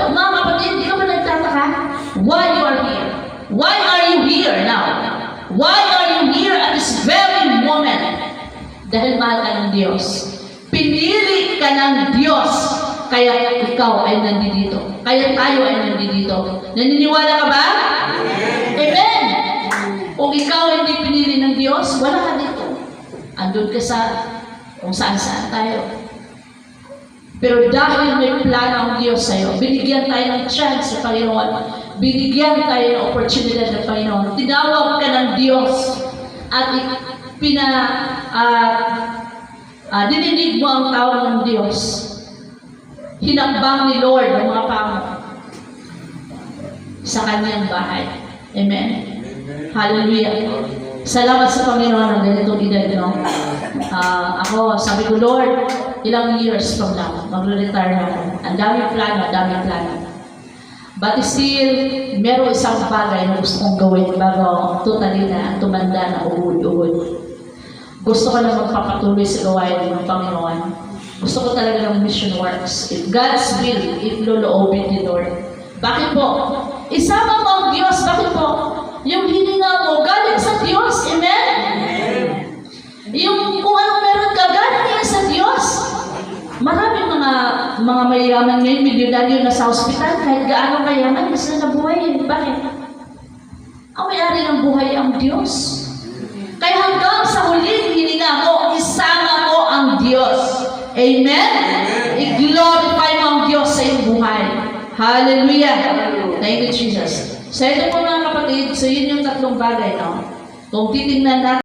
mga kapatid, di ka ba nagtataka? Why you are here? Why are you here now? Why are you here at this very moment? Dahil mahal ka ng Diyos. Pinili ka ng Diyos. Kaya ikaw ay nandito. Kaya tayo ay nandito. Naniniwala ka ba? Amen! Kung ikaw hindi pinili ng Diyos, wala ka dito. Andun ka sa kung saan-saan tayo. Pero dahil may plano ang Diyos sa'yo, binigyan tayo ng chance sa Panginoon. Binigyan tayo ng opportunity ng Panginoon. Tinawag ka ng Diyos at dininig mo ang tawag ng Diyos. Hinakbang ni Lord ang mga pamo sa kanyang bahay. Amen? Hallelujah. Salamat sa Panginoon ng ganitong edad, no? Ako, sabi ko, Lord, ilang years from now, magre-retire na ako. Ang daming plano. But still, meron isang bagay na gusto kong gawin bago totally na tumanda na uhud-uhud. Gusto ko na magpapatuloy sa gawain ng Panginoon. Gusto ko talaga ng mission works. If God's will, if loloobin ni Lord. Bakit po? Isama mo ang Diyos. Bakit po? Yung hininga mo, galing sa Diyos. Amen? Yung kung anong meron ka, galing yan sa Diyos. Maraming mga mayayaman ngayon, milyonaryo na sa ospital, kahit gaano kayaman, mas na nabuhay. Bakit? Ang may-ari ng buhay ang Diyos. Kaya hanggang sa huling hininga mo, isama mo ang Diyos. Amen? I-glorify mo ang Diyos sa iyong buhay. Hallelujah! Thank you, Jesus. So ito po mga kapatid, so yun yung tatlong bagay, no? Kung titignan natin,